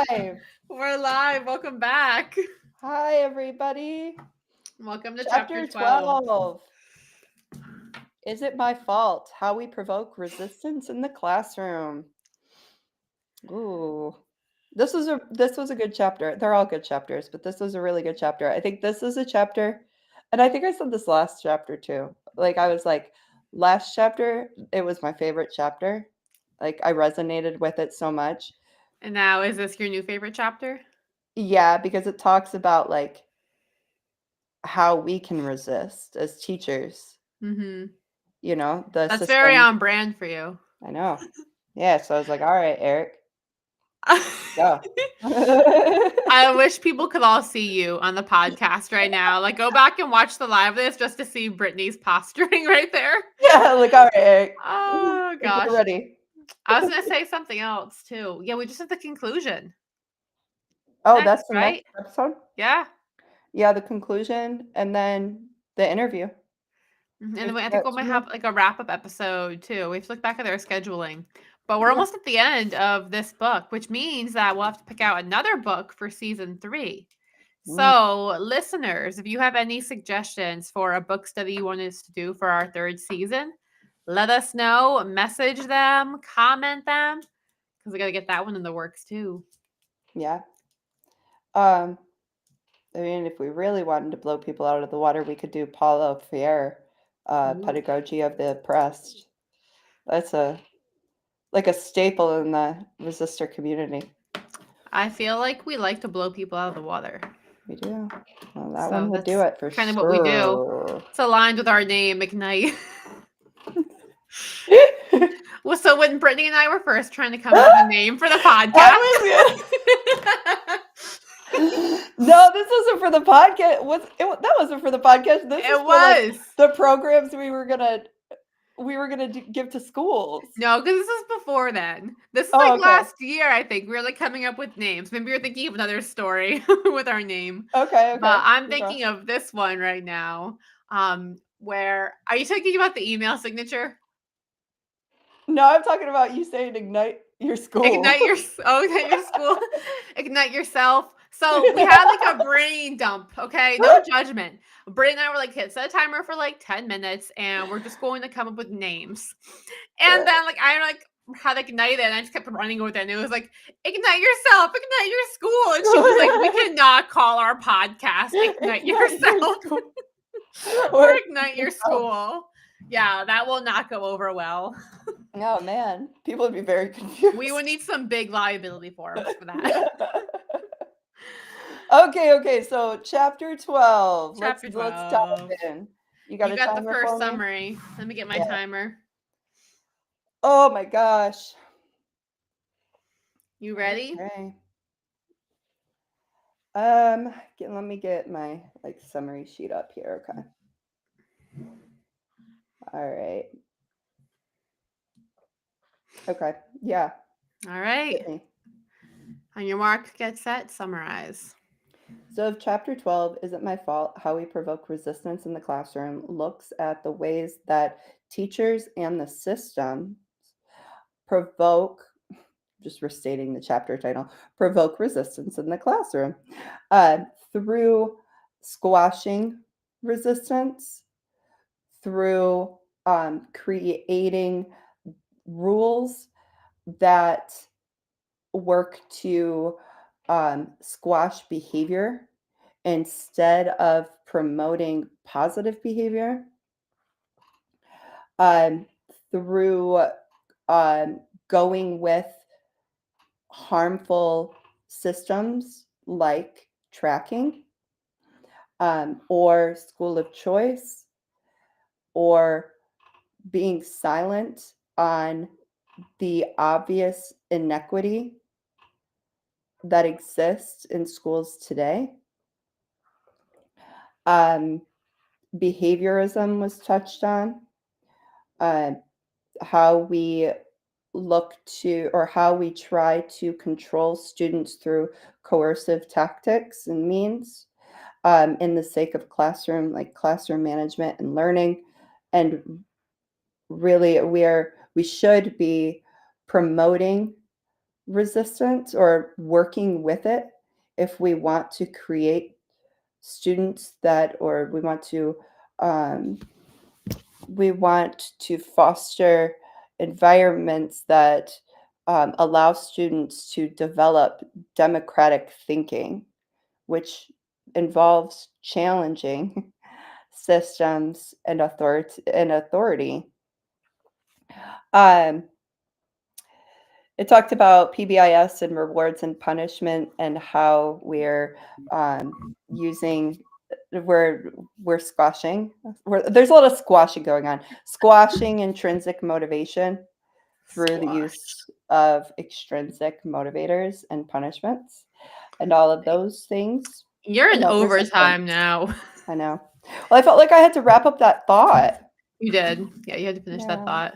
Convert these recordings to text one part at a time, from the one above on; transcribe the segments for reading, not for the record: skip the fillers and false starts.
live. We're live. Welcome back. Hi, everybody. Welcome to Chapter 12. Is it my fault? How we provoke resistance in the classroom. Ooh. This was a good chapter. They're all good chapters, but this was a really good chapter. I think this is a chapter, and I think I said this last chapter too. I was like, last chapter, it was my favorite chapter. I resonated with it so much. And now, is this your new favorite chapter? Yeah, because it talks about how we can resist as teachers. Mm-hmm. The That's very system. on brand for you. I know. Yeah, so I was like, all right, Eric, go. I wish people could all see you on the podcast right now. Go back and watch the live of this just to see Brittany's posturing right there. Yeah, all right, Eric. Oh, gosh. We're ready. I was going to say something else, too. Yeah, we just had the conclusion. Oh, that's the right? next episode? Yeah. Yeah, the conclusion and then the interview. And then I think we might have a wrap-up episode, too. We have to look back at our scheduling. But we're almost at the end of this book, which means that we'll have to pick out another book for season 3. So, listeners, if you have any suggestions for a book study you want us to do for our 3rd season, let us know. Message them, comment them, because we got to get that one in the works, too. Yeah. I mean, if we really wanted to blow people out of the water, we could do Paulo Freire, Pedagogy of the Oppressed. That's a staple in the resistor community. I feel like we like to blow people out of the water. We do. Well, that one would do it for kind sure. of what we do. It's aligned with our name, Ignite. Well, so when Brittany and I were first trying to come up with a name for the podcast. No, this wasn't for the podcast. That wasn't for the podcast. This was for, the programs we were gonna give to schools. No, because this was before then. This is last year, I think. We were coming up with names. Maybe you're thinking of another story with our name. Okay. But I'm thinking of this one right now. Where are you talking about the email signature? No, I'm talking about you saying ignite your school. Ignite your school. Ignite yourself. So we had a brain dump, okay? No judgment. Brittany and I were okay, set a timer for 10 minutes and we're just going to come up with names. And then I had ignited and I just kept running with it. And it was ignite yourself, ignite your school. And she was we cannot call our podcast Ignite Yourself or Ignite Your School. Yeah, that will not go over well. Oh, man. People would be very confused. We would need some big liability forms for that. Okay. So, chapter 12. Let's dive in. You got the first summary. Let me get my timer. Oh, my gosh. You ready? Okay. Let me get my summary sheet up here. Okay. All right. Okay. Yeah. All right. On your mark, get set, summarize. So if chapter 12, Is It My Fault? How We Provoke Resistance in the Classroom, looks at the ways that teachers and the system provoke, just restating the chapter title, provoke resistance in the classroom through squashing resistance, through creating rules that work to squash behavior instead of promoting positive behavior, through going with harmful systems like tracking, or school of choice, or being silent on the obvious inequity that exists in schools today. Behaviorism was touched on, how we look to, or how we try to control students through coercive tactics and means, in the sake of classroom management and learning. And really we should be promoting resistance or working with it if we want to create students that, or um, we want to foster environments that allow students to develop democratic thinking, which involves challenging systems and authority. Um, it talked about PBIS and rewards and punishment and how we're using we're squashing. There's a lot of squashing going on. Squashing intrinsic motivation through the use of extrinsic motivators and punishments, and all of those things You're in promote overtime resistance. now. I know. Well, I felt like I had to wrap up that thought. You did. Yeah, you had to finish that Yeah. thought.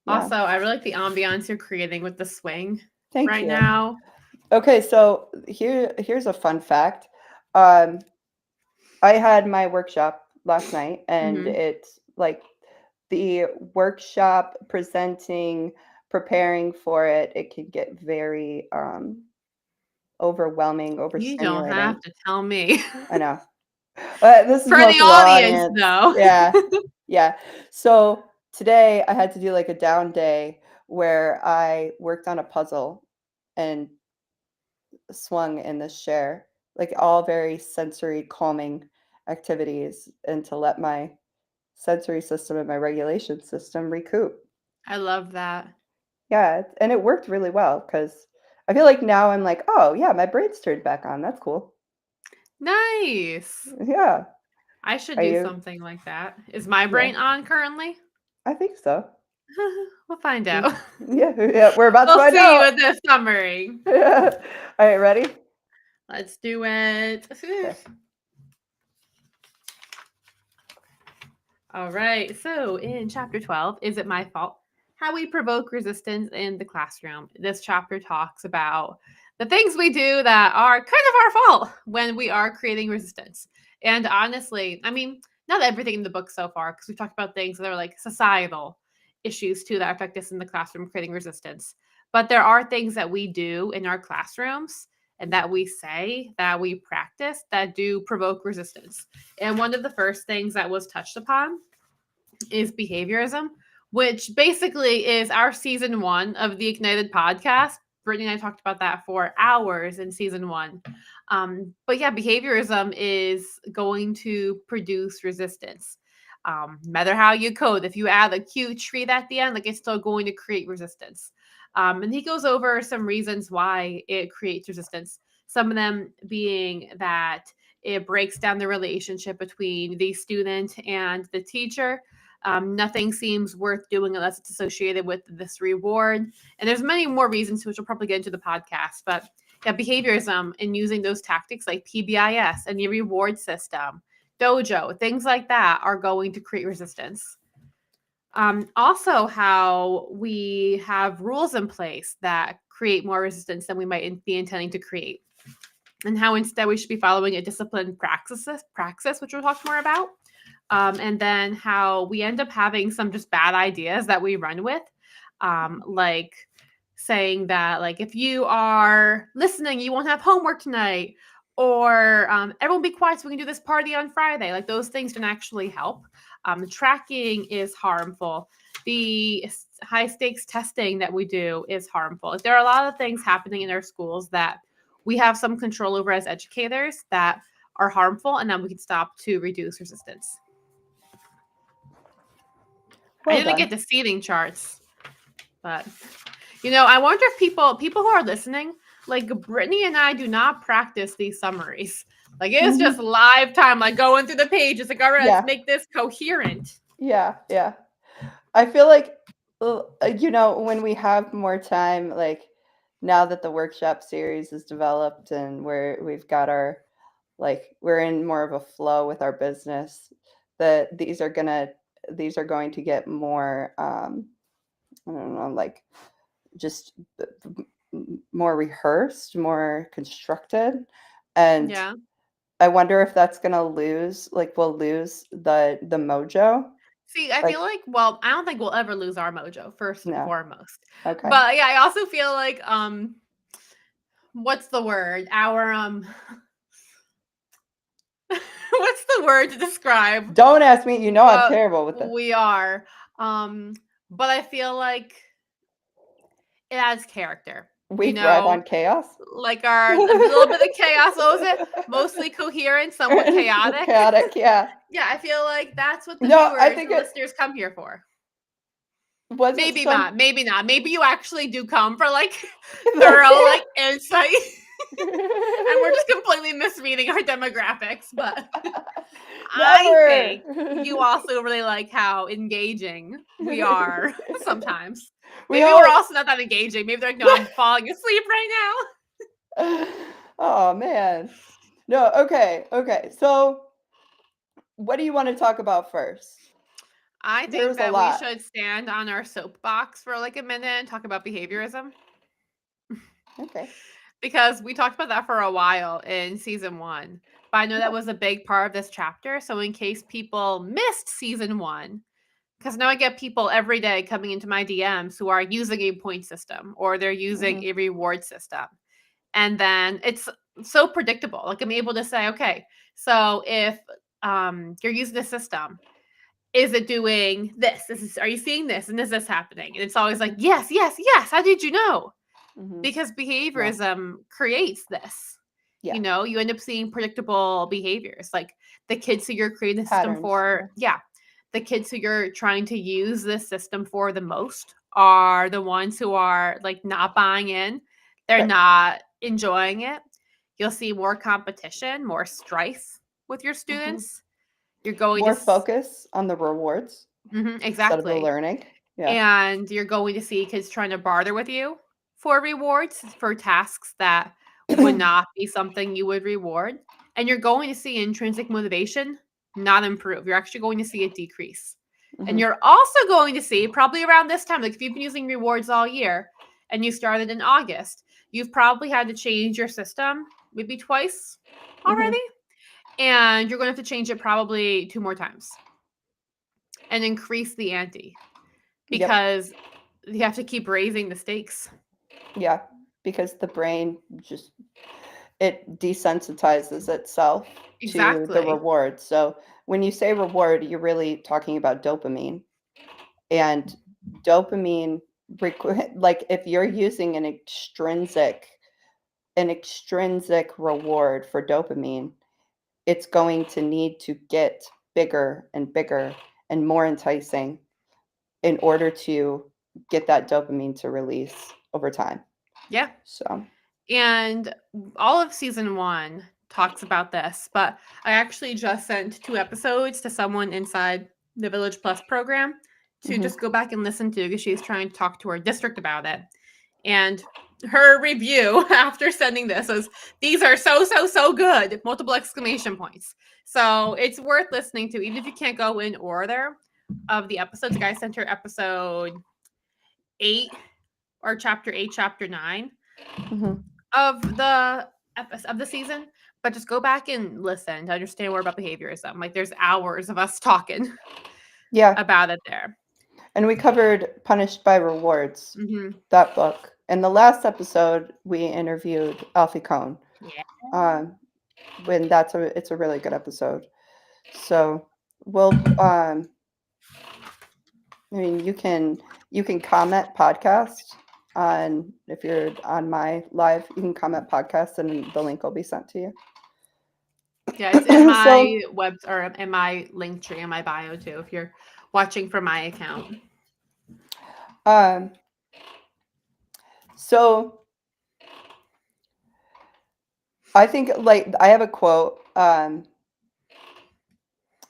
Yeah. Also, I really like the ambiance you're creating with the swing Thank right you. now. Okay, so here's a fun fact. I had my workshop last night, and Mhm. it's like the workshop presenting, preparing for it, it can get very overwhelming, You don't have overstimulating. to tell me. I know. This is For the most of our audience, audience. though. Yeah. Yeah. So today I had to do like a down day where I worked on a puzzle and swung in this chair, like all very sensory calming activities, and to let my sensory system and my regulation system recoup. I love that. Yeah, and it worked really well because I feel like now I'm like, oh yeah, my brain's turned back on. That's cool. Nice. Yeah. I should Are do you? something like that. Is my Yeah, brain on currently? I think so. We'll find Mm. out. Yeah, yeah, we're about to We'll find see out. with this summary. All right, ready? Let's do it. Okay. All right. So in chapter 12, Is It My Fault? How we provoke resistance in the classroom. This chapter talks about the things we do that are kind of our fault when we are creating resistance. And honestly, I mean, not everything in the book so far, because we've talked about things that are like societal issues too that affect us in the classroom creating resistance. But there are things that we do in our classrooms and that we say, that we practice, that do provoke resistance. And one of the first things that was touched upon is behaviorism, which basically is our season 1 of the Ignited podcast. Brittany and I talked about that for hours in season 1. But yeah, behaviorism is going to produce resistance. Matter how you code, if you add a cute treat at the end, like it's still going to create resistance. And he goes over some reasons why it creates resistance. Some of them being that it breaks down the relationship between the student and the teacher. Nothing seems worth doing unless it's associated with this reward. And there's many more reasons, which we'll probably get into the podcast. But yeah, behaviorism and using those tactics like PBIS and the reward system, dojo, things like that are going to create resistance. Also, how we have rules in place that create more resistance than we might be intending to create, and how instead we should be following a disciplined praxis, which we'll talk more about. And then how we end up having some just bad ideas that we run with, like saying that like if you are listening, you won't have homework tonight, or everyone be quiet so we can do this party on Friday. Like those things don't actually help. Tracking is harmful. The high stakes testing that we do is harmful. Like, there are a lot of things happening in our schools that we have some control over as educators that are harmful, and then we can stop to reduce resistance. Well I didn't done. get the seating charts, but I wonder if people who are listening, like Brittany and I, do not practice these summaries. Like it's just live time, like going through the pages. Like, all right, Yeah. let's make this coherent. Yeah, yeah. I feel like, when we have more time, like now that the workshop series is developed and we've got our, like, we're in more of a flow with our business, that these are going to get more, I don't know, like just more rehearsed, more constructed. And Yeah. I wonder if that's gonna we'll lose the mojo. See, I Like, feel like, well, I don't think we'll ever lose our mojo, first and no. foremost. Okay. But yeah, I also feel like what's the word? Our what's the word to describe Don't ask me. You know I'm what terrible with this. we are? But I feel like it adds character. We thrive on chaos. Like a little bit of chaos. What was it? Mostly coherent, somewhat chaotic. Chaotic, yeah. Yeah, I feel like that's what the No, I viewers think and it listeners come here for. wasn't Maybe some not. Maybe not. Maybe you actually do come for like thorough like insight. And we're just completely misreading our demographics, but I think you Never. also really like how engaging we are sometimes. We Maybe all we're also not that engaging. Maybe they're like, no, I'm falling asleep right Oh man. No, okay. So what do you want to talk about first? now. I think There's a that we lot. should stand on our soapbox for like a minute and talk about behaviorism. Okay. Because we talked about that for a while in season 1. But I know Yeah. that was a big part of this chapter. So in case people missed season 1, because now I get people every day coming into my DMs who are using a point system or they're using Mhm. a reward system. And then it's so predictable. Like I'm able to say, okay, so if you're using the system, is it doing this? Are you seeing this? And is this happening? And it's always like, Mhm. yes, yes, yes. How did you know? Mhm. Because Yeah. behaviorism creates this. Yeah. You end up seeing predictable behaviors. Like the kids who you're creating the system Patterns. for, yeah, the kids who you're trying to use this system for the most are the ones who are like not buying in. They're Right. not enjoying it. You'll see more competition, more strife with your Mhm. students. You're going to More focus on the rewards instead of the exactly. learning. Yeah. And you're going to see kids trying to barter with you for rewards for tasks that would not be something you would reward. And you're going to see intrinsic motivation not improve. You're actually going to see it decrease. And Mhm. you're also going to see probably around this time, like if you've been using rewards all year and you started in August, you've probably had to change your system maybe twice Mhm. already. And you're going to have to change it probably 2 more times and increase the ante Yep. because you have to keep raising the stakes. Yeah. Because the brain just it desensitizes itself to the Exactly. reward. So when you say reward, you're really talking about dopamine. And dopamine like if you're using an extrinsic reward for dopamine, it's going to need to get bigger and bigger and more enticing in order to get that dopamine to release over time. Yeah. So, And all of season 1 talks about this, but I actually just sent 2 episodes to someone inside the Village Plus program to mhm, just go back and listen to because she's trying to talk to her district about it. And her review after sending this was, these are so good, multiple exclamation points. So it's worth listening to, even if you can't go in order of the episodes. The guy sent her episode 8 or chapter 8, chapter 9 mhm. of the season, but just go back and listen to understand more about behaviorism. Like there's hours of us talking Yeah, about it there. and we covered Punished by Rewards, Hmm. that book. In the last episode, we interviewed Alfie Kohn. Yeah. Um, when it's a really good episode. So we'll I mean you can comment podcast on if you're on my live, you can comment podcast and the link will be sent to you. Yeah, it's in So my web or in my link tree in my bio too, if you're watching from my account. um so I think like I have a quote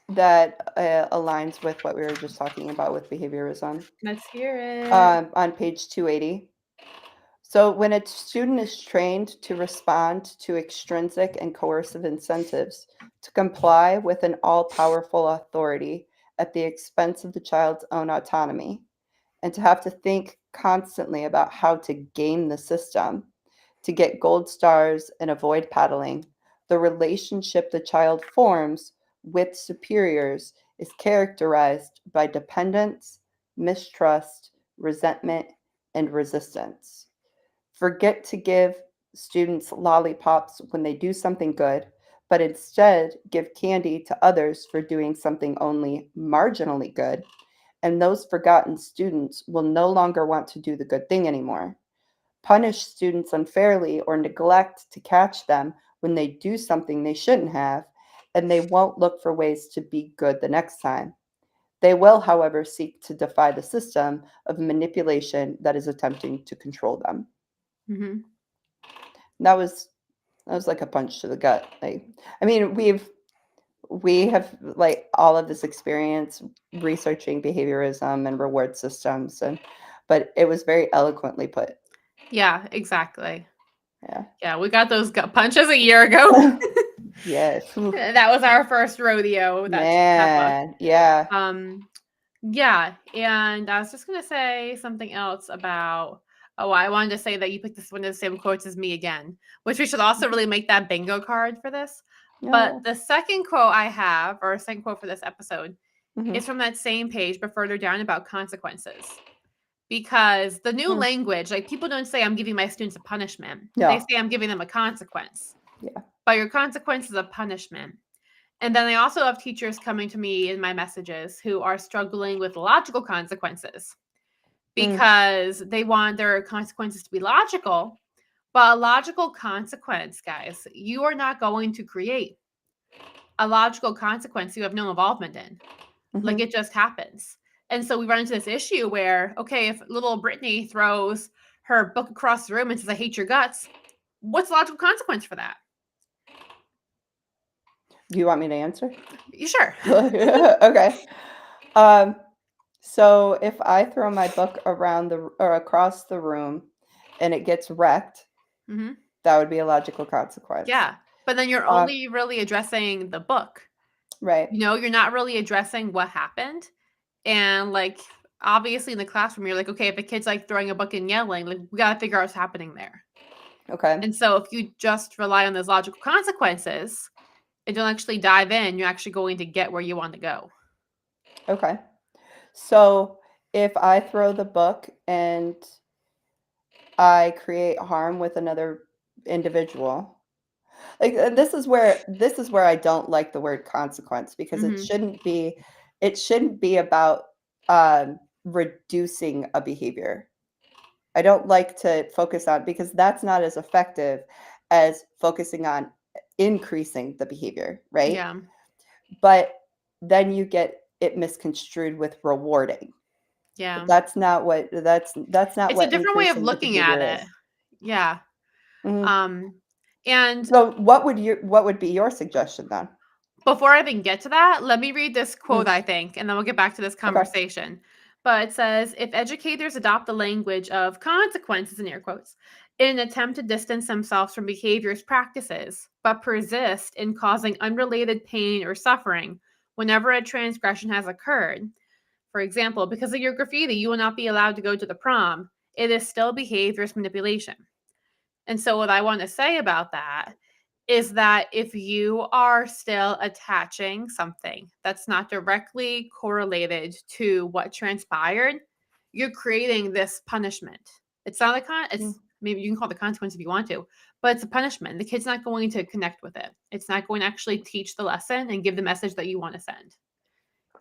that aligns with what we were just talking about with behaviorism Let's hear it. on page 280. So, when a student is trained to respond to extrinsic and coercive incentives, to comply with an all powerful authority at the expense of the child's own autonomy, and to have to think constantly about how to game the system to get gold stars and avoid paddling, the relationship the child forms with superiors is characterized by dependence, mistrust, resentment, and resistance. Forget to give students lollipops when they do something good, but instead give candy to others for doing something only marginally good, and those forgotten students will no longer want to do the good thing anymore. Punish students unfairly or neglect to catch them when they do something they shouldn't have, and they won't look for ways to be good the next time. They will, however, seek to defy the system of manipulation that is attempting to control them. Mhm. That was like a punch to the gut. I mean, we have like all of this experience researching behaviorism and reward systems, but it was very eloquently put. Yeah, exactly. Yeah. Yeah, we got those gut punches a year ago. Yes. Oof. That was our first rodeo, that book. Man. Yeah. Yeah, and I was just gonna say something else about. Oh, I wanted to say that you picked this one of the same quotes as me again, which we should also really make that bingo card for this. But No. the second quote I have, or second quote for this episode, Mhm. is from that same page, but further down about consequences. Because the new Mm. language, like people don't say I'm giving my students a punishment. They No. say I'm giving them a consequence. Yeah. But your consequence is a punishment. And then I also have teachers coming to me in my messages who are struggling with logical consequences Mm. because they want their consequences to be logical. But a logical consequence, guys, you are not going to create. A logical consequence you have no involvement in. Like Mhm. it just happens. And so we run into this issue where, okay, if little Brittany throws her book across the room and says, I hate your guts, what's the logical consequence for that? Do you want me to answer? You sure? Okay. So if I throw my book around or across the room and it gets wrecked, hmm that would be a logical consequence. Yeah. But then you're Um, only really addressing the book. right. You're not really addressing what happened. And like, obviously in the classroom, you're like, okay, if a kid's like throwing a book and yelling, like, we got to figure out what's happening there. Okay. And so if you just rely on those logical consequences and don't actually dive in, you're actually going to get where you want to go. Okay. So if I throw the book and I create harm with another individual, like this is where I don't like the word consequence because it hmm shouldn't be about reducing a behavior. I don't like to focus on because that's not as effective as focusing on increasing the behavior, right? Yeah. But then you get it misconstrued with rewarding. But Yeah. that's not It's a what different way of increasing the looking at behavior it. is. Yeah. Mhm. Um, and So what would be your suggestion then? before I even get to that, let me read this quote, Mm, I think, and then we'll get back to this okay. conversation. But it says if educators adopt the language of consequences in air quotes in an attempt to distance themselves from behaviors practices, but persist in causing unrelated pain or suffering whenever a transgression has occurred. For example, because of your graffiti, you will not be allowed to go to the prom. It is still behaviorist manipulation. And so, what I want to say about that is that if you are still attaching something that's not directly correlated to what transpired, you're creating this punishment. It's not Mm, it's maybe you can call it the consequence if you want to, but it's a punishment. The kid's not going to connect with it. It's not going to actually teach the lesson and give the message that you want to send.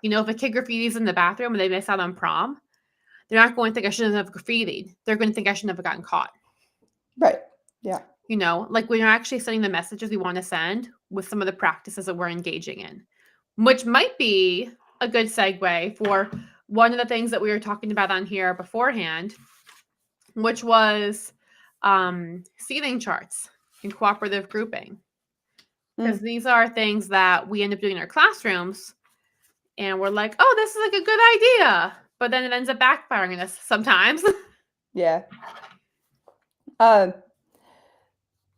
If a kid graffitis in the bathroom and they miss out on prom, they're not going to think I shouldn't have graffitied. They're going to think I shouldn't have gotten caught. right. Yeah. Like when you're actually sending the messages we want to send with some of the practices that we're engaging in, which might be a good segue for one of the things that we were talking about on here beforehand, which was seating charts and cooperative grouping. Because Mm, these are things that we end up doing in our classrooms, and we're like, oh, this is like a good idea. But then it ends up backfiring on us sometimes. yeah. Um,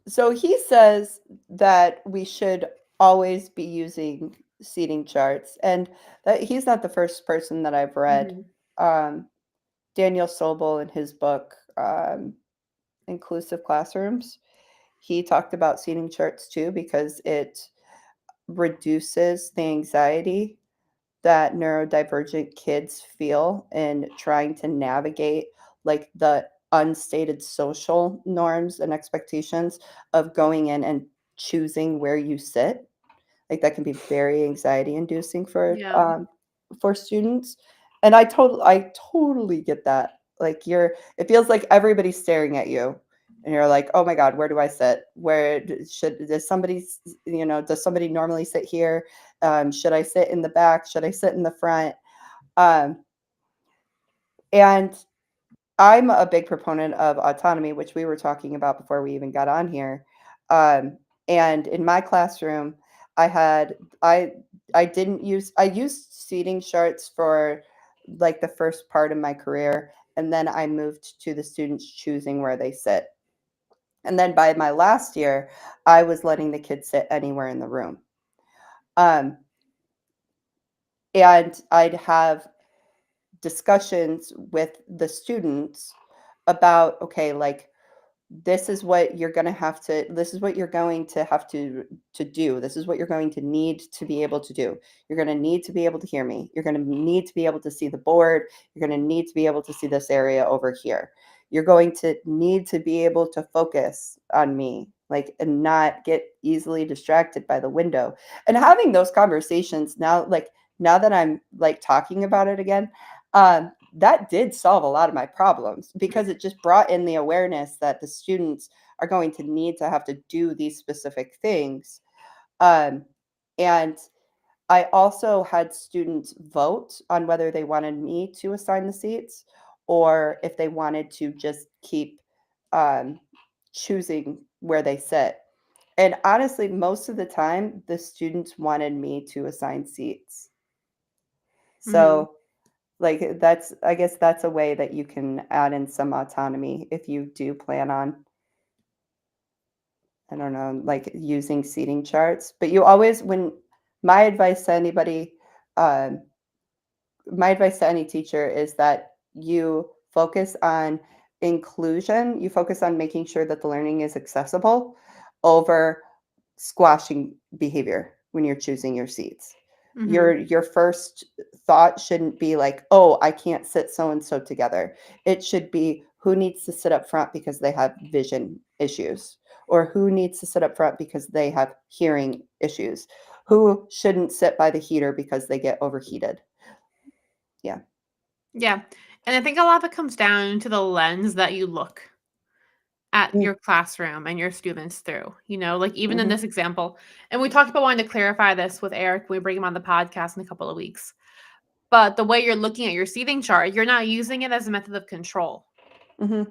so he says that we should always be using seating charts, and that he's not the first person that I've read. Mhm. Um, Daniel Sobel in his book, Inclusive Classrooms, he talked about seating charts too because it reduces the anxiety that neurodivergent kids feel in trying to navigate like the unstated social norms and expectations of going in and choosing where you sit. Like, that can be very anxiety inducing Yeah. for students, and I totally get that. Like, it feels like everybody's staring at you, and you're like, "Oh my god, where do I sit? Where d should does somebody s does somebody normally sit here? Should I sit in the back? Should I sit in the front?" Um, and I'm a big proponent of autonomy, which we were talking about before we even got on here. And in my classroom, I had I used seating charts for like the first part of my career, and then I moved to the students choosing where they sit. And then by my last year, I was letting the kids sit anywhere in the room. Um, and I'd have discussions with the students about, okay, like, this is what you're going to have to do. This is what you're going to need to be able to do. You're going to need to be able to hear me. You're going to need to be able to see the board. You're going to need to be able to see this area over here. You're going to need to be able to focus on me, like, and not get easily distracted by the window. And having those conversations now, like, now that I'm like talking about it again, that did solve a lot of my problems because it just brought in the awareness that the students are going to need to have to do these specific things. Um, and I also had students vote on whether they wanted me to assign the seats or if they wanted to just keep um, choosing where they sit. And honestly, most of the time, the students wanted me to assign seats. Mhm. So, like, that's I guess that's a way that you can add in some autonomy if you do plan on, I don't know, like, using seating charts, but you always when my advice to anybody, um, my advice to any teacher is that you focus on inclusion, you focus on making sure that the learning is accessible over squashing behavior when you're choosing your seats. Mhm. Your first thought shouldn't be like, "Oh, I can't sit so and so together." It should be who needs to sit up front because they have vision issues, or who needs to sit up front because they have hearing issues. Who shouldn't sit by the heater because they get overheated. Yeah. Yeah. And I think a lot of it comes down to the lens that you look at Mm, your classroom and your students through, like even in mhm, this example. And we talked about wanting to clarify this with Eric when we bring him on the podcast in a couple of weeks. But the way you're looking at your seating chart, you're not using it as a method of control, mhm.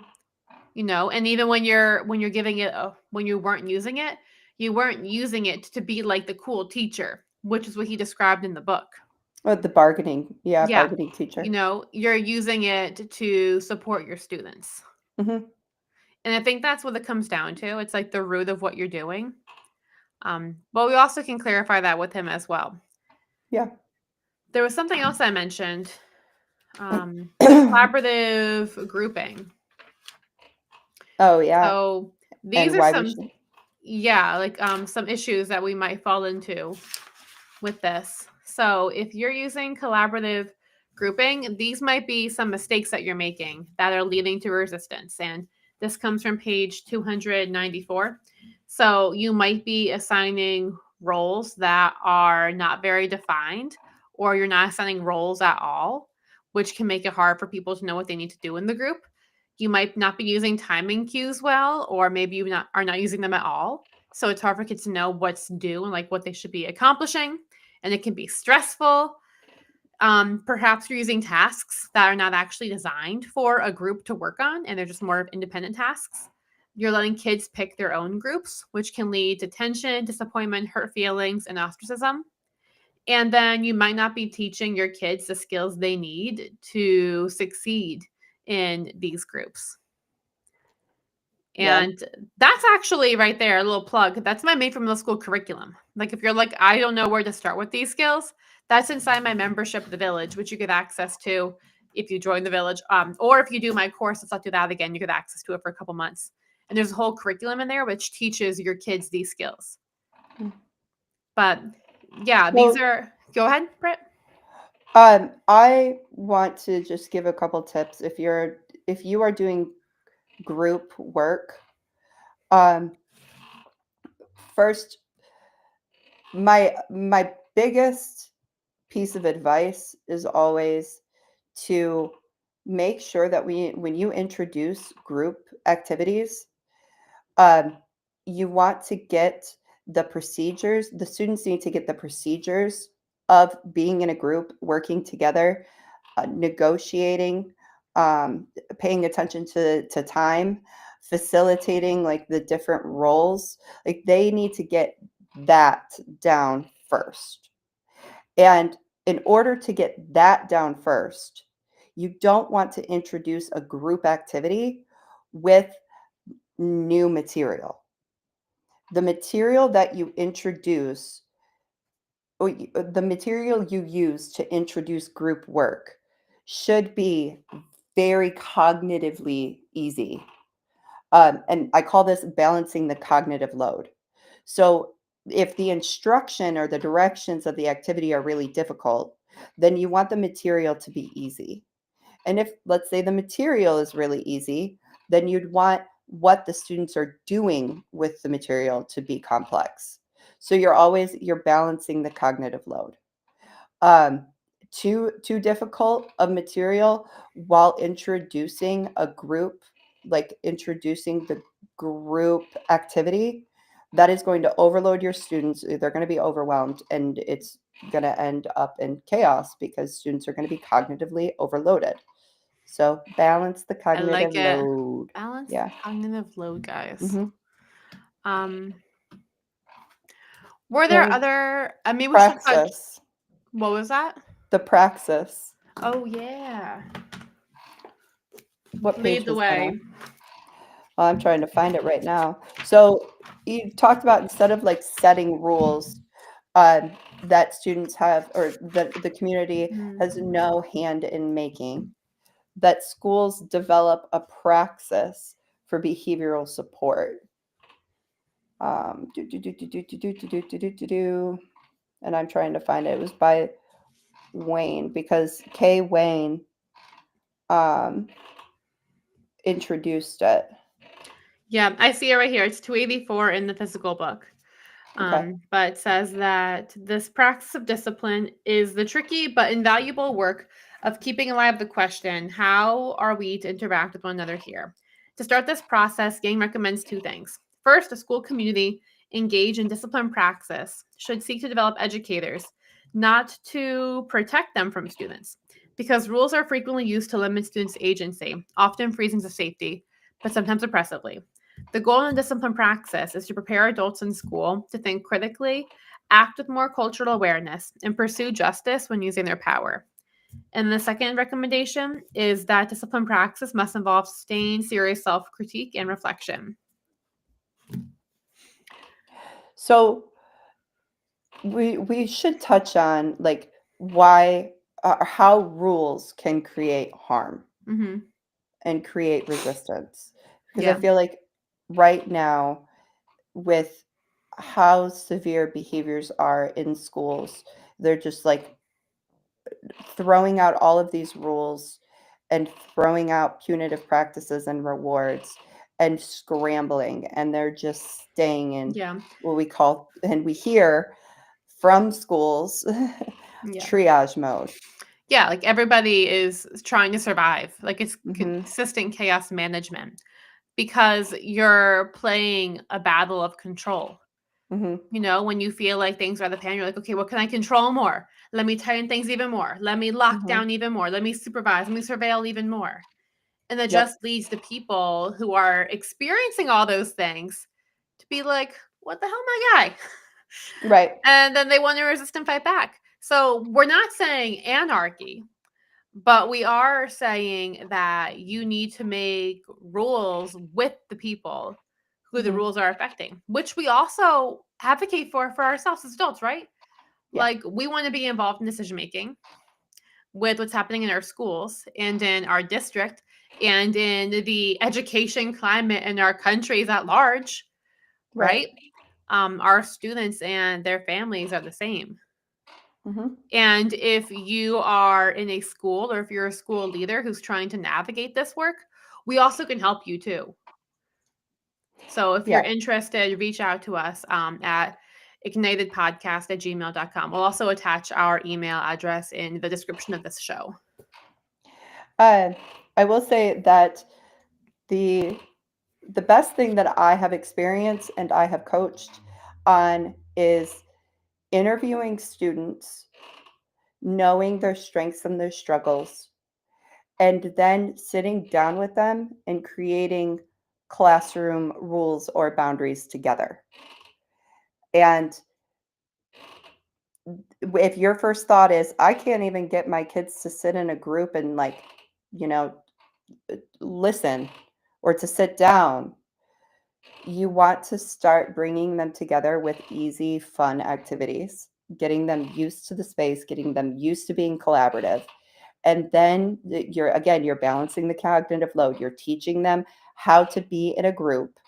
and even when you're giving it when you weren't using it, you weren't using it to be like the cool teacher, which is what he described in the book. Oh, the bargaining. Yeah, Yeah. bargaining teacher. You're using it to support your students. Mhm. And I think that's what it comes down to. It's like the root of what you're doing. But we also can clarify that with him as well. Yeah. There was something else I mentioned. Collaborative grouping. Oh, yeah, So these and are why we some, should yeah, like some issues that we might fall into with this. So if you're using collaborative grouping, these might be some mistakes that you're making that are leading to resistance. And this comes from page 294. So you might be assigning roles that are not very defined, or you're not assigning roles at all, which can make it hard for people to know what they need to do in the group. You might not be using timing cues well, or maybe are not using them at all. So it's hard for kids to know what's due and like what they should be accomplishing, and it can be stressful. Perhaps you're using tasks that are not actually designed for a group to work on, and they're just more of independent tasks. You're letting kids pick their own groups, which can lead to tension, disappointment, hurt feelings, and ostracism. And then you might not be teaching your kids the skills they need to succeed in these groups. Yeah. And that's actually right there, a little plug. That's my made from middle school curriculum. Like if you're like, I don't know where to start with these skills, that's inside my membership of the village, which you get access to if you join the village. Or if you do my course, let's not do that again, you get access to it for a couple months. And there's a whole curriculum in there which teaches your kids these skills. Mm. But yeah, these Well, are go ahead, Britt. I want to just give a couple tips if you are doing group work. Um, First, my biggest piece of advice is always to make sure that when you introduce group activities, um, you want to get the students need to get the procedures of being in a group, working together, negotiating, um, paying attention to time, facilitating like the different roles. Like they need to get that down first. And in order to get that down first, you don't want to introduce a group activity with new material. The material that you introduce, the material you use to introduce group work should be very cognitively easy. And I call this balancing the cognitive load. So if the instruction or the directions of the activity are really difficult, then you want the material to be easy. And if, let's say, the material is really easy, then you'd want what the students are doing with the material to be complex. So you're balancing the cognitive load. Um, too difficult of material while introducing a group, like introducing the group activity, that is going to overload your students. They're going to be overwhelmed, and it's going to end up in chaos because students are going to be cognitively overloaded. So balance the I like cognitive it. load. Balance the Yeah. cognitive load, guys. Hmm. Um, were there And other? I mean, we should touch. praxis. What was that? The praxis. Oh yeah, What lead page the was that way. on? Well, I'm trying to find it right now. So you talked about, instead of like setting rules, that students have, or that the community Mm. has no hand in making, that schools develop a praxis for behavioral support. Do, do, do, do, do, do, do, do, do, do, do, do. And I'm trying to find it. It was by Wayne, because Kay Wayne introduced it. Yeah, I see it right here. It's 284 in the physical book. Okay. But it says that this practice of discipline is the tricky but invaluable work of keeping alive the question, how are we to interact with one another here? To start this process, Yang recommends two things. First, a school community engaged in discipline praxis should seek to develop educators, not to protect them from students, because rules are frequently used to limit students' agency, often for reasons of safety, but sometimes oppressively. The goal in discipline praxis is to prepare adults in school to think critically, act with more cultural awareness, and pursue justice when using their power. And the second recommendation is that discipline praxis must involve sustained, serious self critique and reflection. So we should touch on like why, how rules can create harm Mm-hmm. and create resistance, because I Yeah. feel like right now, with how severe behaviors are in schools, they're just like throwing out all of these rules and throwing out punitive practices and rewards and scrambling, and they're just staying in Yeah. what we call, and we hear from schools, Yeah. triage mode. Yeah. Like everybody is trying to survive. Like it's Hmm. consistent chaos management because you're playing a battle of control. Hmm. You know, when you feel like things are out of hand, you're like, okay, what can I control more? Let me tighten things even more. Let me lock Hmm. down even more. Let me supervise. Let me surveil even more. And that Yep. just leads to people who are experiencing all those things to be like, what the hell, my guy? Right. And then they want to resist and fight back. So we're not saying anarchy, but we are saying that you need to make rules with the people who the Hmm. rules are affecting, which we also advocate for ourselves as adults, right? Yeah. Like we want to be involved in decision making with what's happening in our schools and in our district and in the education climate in our countries at large, Right. right? Our students and their families are the same. Hmm. And if you are in a school or if you're a school leader who's trying to navigate this work, we also can help you too. So if you're Yeah. interested, reach out to us at ignitedpodcast@gmail.com. We'll also attach our email address in the description of this show. I will say that the best thing that I have experienced and I have coached on is interviewing students, knowing their strengths and their struggles, and then sitting down with them and creating classroom rules or boundaries together. And if your first thought is, I can't even get my kids to sit in a group and like, you know, listen or to sit down, you want to start bringing them together with easy, fun activities, getting them used to the space, getting them used to being collaborative. And then you're balancing the cognitive load. You're teaching them how to be in a group.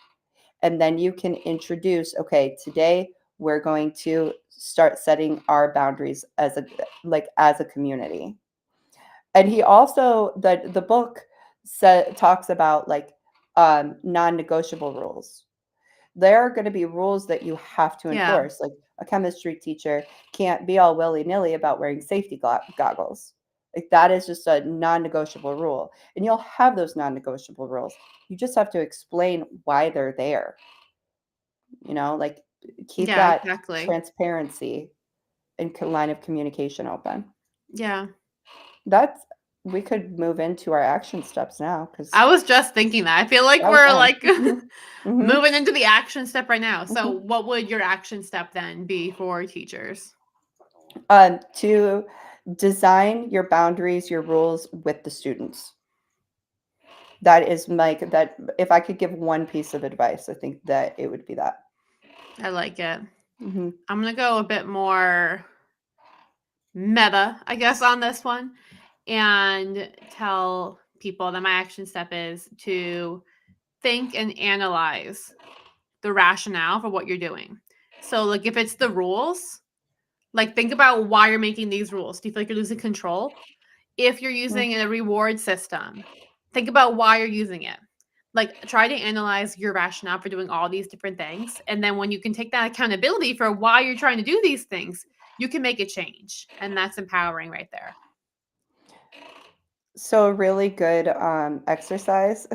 And then you can introduce, okay, today we're going to start setting our boundaries as a community. And he also, the book talks about like non-negotiable rules. There are going to be rules that you have to Yeah. enforce. Like a chemistry teacher can't be all willy-nilly about wearing safety goggles. Like that is just a non-negotiable rule. And you'll have those non-negotiable rules. You just have to explain why they're there. Like keep Yeah, that exactly. transparency and line of communication open. Yeah. We could move into our action steps now because I was just thinking that. I feel like that was we're fun. like Mhm. moving into the action step right now. So Mhm. what would your action step then be for teachers? To design your boundaries, your rules with the students. That is like that. If I could give one piece of advice, I think that it would be that. I like it. Mhm. I'm going to go a bit more meta, I guess, on this one and tell people that my action step is to think and analyze the rationale for what you're doing. So, like, if it's the rules, like, think about why you're making these rules. Do you feel like you're losing control? If you're using a reward system, think about why you're using it. Like, try to analyze your rationale for doing all these different things. And then when you can take that accountability for why you're trying to do these things, you can make a change. And that's empowering right there. So a really good exercise.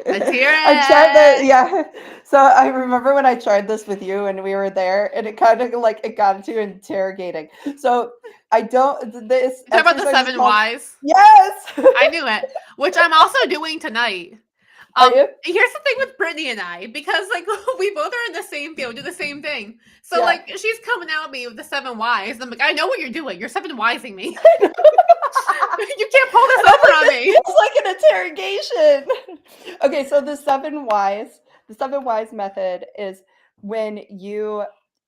Let's hear I tried it. yeah. So I remember when I tried this with you and we were there, and it kind of like it got into interrogating. So I don't. This Talk about the exercise is 7 called. whys. Yes. I knew it, which I'm also doing tonight. Are you? Here's the thing with Brittany and I, because like we both are in the same field, do the same thing. So Yeah. like she's coming at me with the 7 whys. I'm like, I know what you're doing. You're 7 whysing me. You can't pull this over on me. It's like an interrogation. Okay, so the 7 whys method is when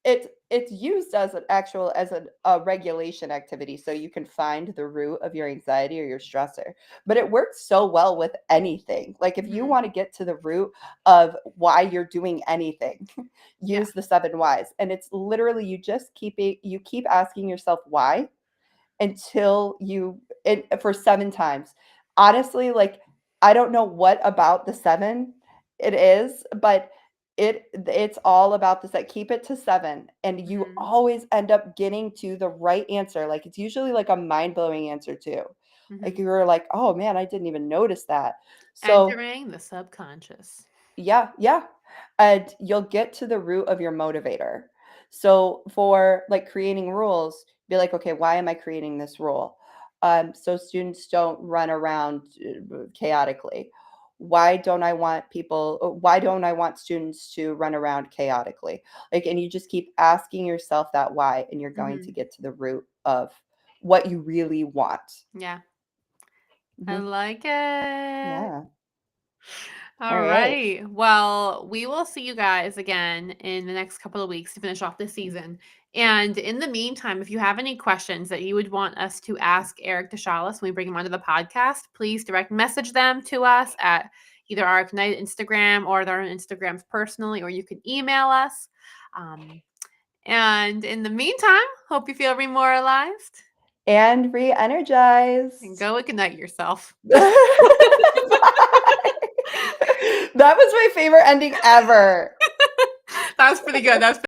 it's used as a regulation activity, so you can find the root of your anxiety or your stressor. But it works so well with anything. Like if you Mhm. want to get to the root of why you're doing anything, use the 7 whys. And it's literally you keep asking yourself why until for 7 times. Honestly, like I don't know what about the 7 it is, but it's all about this. Like keep it to 7 and you Mhm. always end up getting to the right answer. Like it's usually like a mind-blowing answer too. Like Mhm. you're like, "Oh man, I didn't even notice that." So, Entering the subconscious. yeah, yeah. And you'll get to the root of your motivator. So for like creating rules, be like, okay, why am I creating this rule? So students don't run around chaotically. Why don't I want students to run around chaotically? Like, and you just keep asking yourself that why, and you're going to Mhm. get to the root of what you really want. Yeah. I Mhm. like it. Yeah. All All right. right. Well, we will see you guys again in the next couple of weeks to finish off this season. And in the meantime, if you have any questions that you would want us to ask Eric DeShalis when we bring him onto the podcast, please direct message them to us at either our Ignite Instagram or their Instagrams personally, or you can email us. And in the meantime, hope you feel remoralized And re-energized. and go ignite yourself. Bye. That was my favorite ending ever. That was pretty good. That was